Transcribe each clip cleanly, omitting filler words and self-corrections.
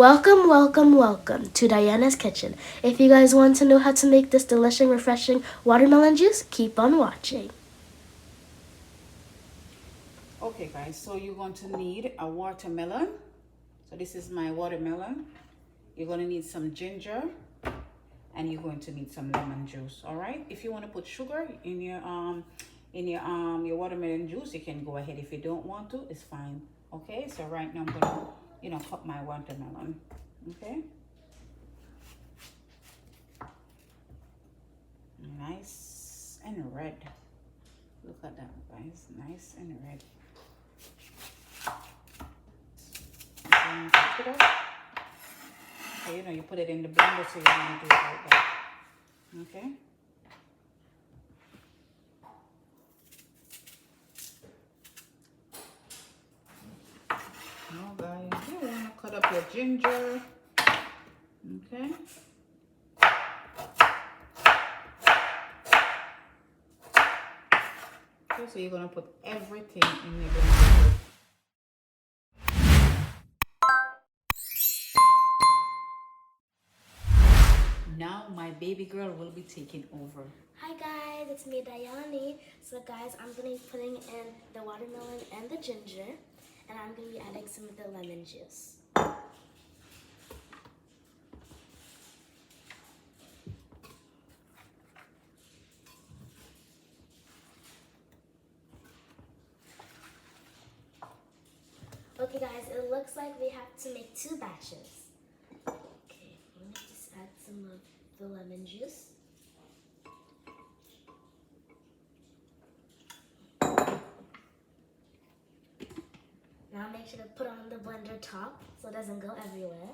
Welcome, welcome, welcome to Dyana's Kitchen. If you guys want to know how to make this delicious, refreshing watermelon juice, keep on watching. Okay guys, so you're going to need a watermelon. So this is my watermelon. You're going to need some ginger and you're going to need some lemon juice. All right, if you want to put sugar in your watermelon juice, you can go ahead. If you don't want to, it's fine. Okay, so right now I'm gonna cut my watermelon. Okay, nice and red. Look at that, guys, nice and red. Okay, you put it in the blender, so you don't want to do it like that. Okay. Now, guys, you want to cut up your ginger. Okay. Okay, so you're gonna put everything in the blender. Now my baby girl will be taking over. Hi guys, it's me, Dyana. So guys, I'm going to be putting in the watermelon and the ginger, and I'm going to be adding some of the lemon juice. Okay guys, it looks like we have to make 2 batches. Okay, I'm going to just add some of the lemon juice. Now make sure to put on the blender top so it doesn't go everywhere.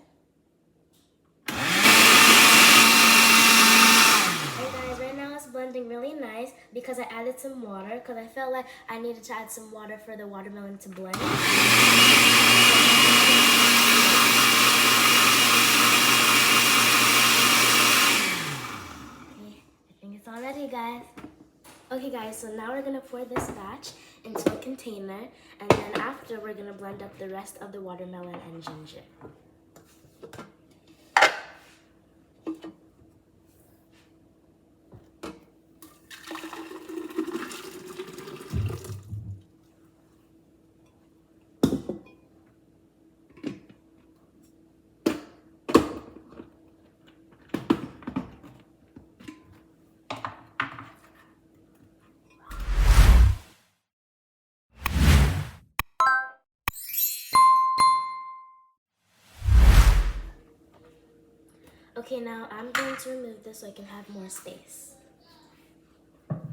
Hey guys, right now it's blending really nice because I added some water because I felt like I needed to add some water for the watermelon to blend. Okay, I think it's all ready, guys. Okay guys, so now we're gonna pour this batch into a container, and then after we're gonna blend up the rest of the watermelon and ginger. Okay, now I'm going to remove this so I can have more space. Okay,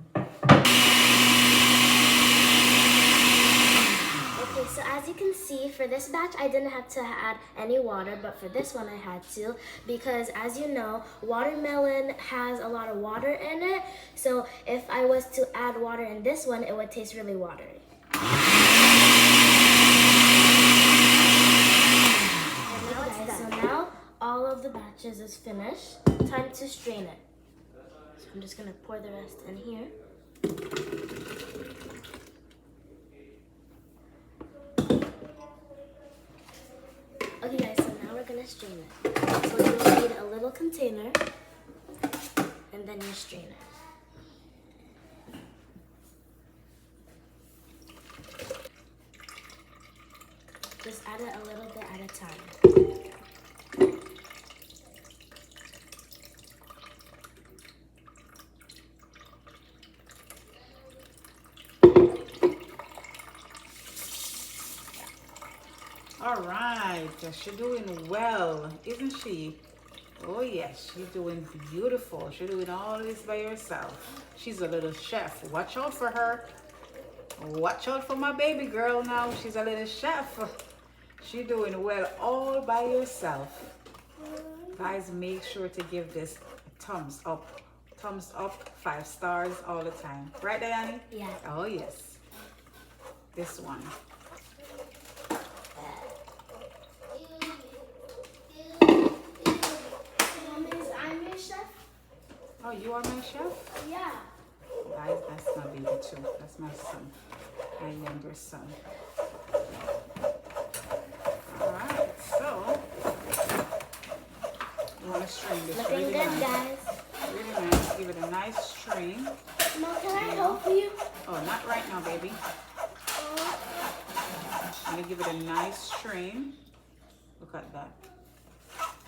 so as you can see, for this batch, I didn't have to add any water, but for this one I had to, because as you know, watermelon has a lot of water in it, so if I was to add water in this one, it would taste really watery. All of the batches is finished. Time to strain it. So I'm just gonna pour the rest in here. Okay guys, so now we're gonna strain it. So you'll need a little container, and then you strain it. Just add it a little bit at a time. All right, she's doing well, isn't she? Oh yes, she's doing beautiful. She's doing all this by herself. She's a little chef. Watch out for her. Watch out for my baby girl now. She's a little chef. She's doing well all by herself. Guys, make sure to give this a thumbs up. Thumbs up, 5 stars all the time. Right, Dyana? Yeah. Oh yes. This one. Oh, you are my chef? Yeah. Guys, that's my baby too. That's my son, my younger son. All right, so strain. Mom, can I help you? Oh, not right now, baby. Oh, I'm gonna give it a nice strain. Look at that.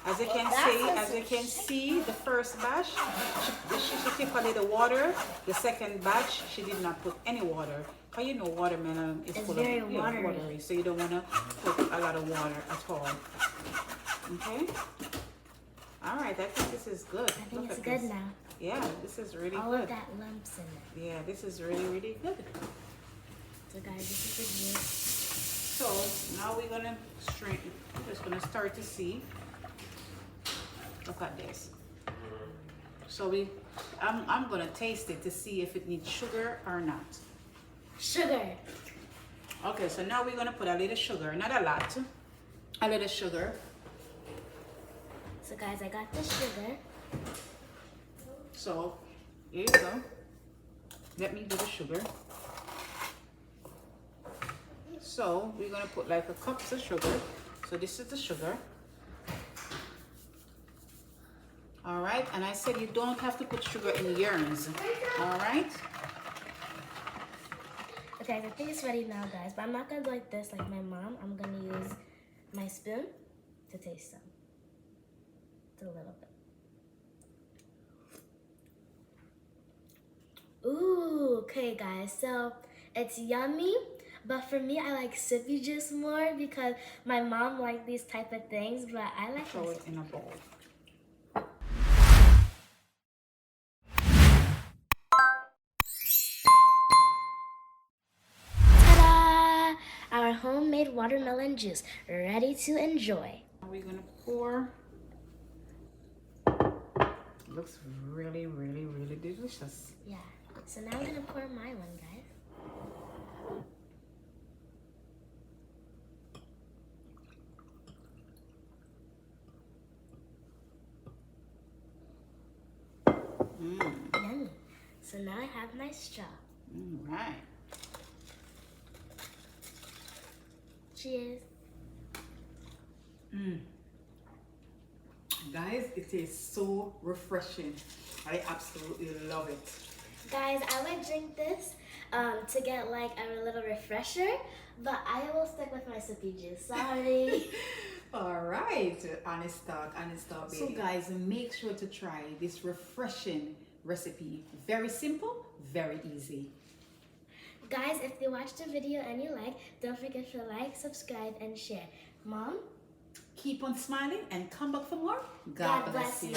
As you can see, the first batch, she took a little water. The second batch, she did not put any water. But you know, watermelon is full very of watery, so you don't want to put a lot of water at all. Okay. All right, I think this is good. I think it's good now. Yeah, this is really All good. of that lumps in it. Yeah, this is really, really good. So guys, this is the juice. So now we're gonna strain. We're just gonna start to see. Look at this. So I'm gonna taste it to see if it needs sugar or not. Sugar. Okay, so now we're gonna put a little sugar, not a lot, a little sugar. So guys, I got the sugar. So here you go. Let me do the sugar. So we're gonna put like a cup of sugar. So this is the sugar. All right, and I said you don't have to put sugar in yearns. All right. Okay, I think it's ready now, guys. But I'm not gonna do like this, like my mom. I'm gonna use my spoon to taste some. Just a little bit. Ooh, okay, guys. So it's yummy. But for me, I like sippy juice more because my mom likes these type of things. But I like Throw it in a bowl. Our homemade watermelon juice, ready to enjoy. Now we're gonna pour. Looks really, really, really delicious. Yeah. So now I'm gonna pour my one, guys. Yummy. So now I have my straw. All right. Cheers. Guys, it is so refreshing. I absolutely love it. Guys, I would drink this to get like a little refresher, but I will stick with my sippy juice. Sorry. All right, honest talk, baby. So guys, make sure to try this refreshing recipe. Very simple, very easy. Guys, if you watched the video and you like, don't forget to like, subscribe, and share. Mom? Keep on smiling and come back for more. God bless you.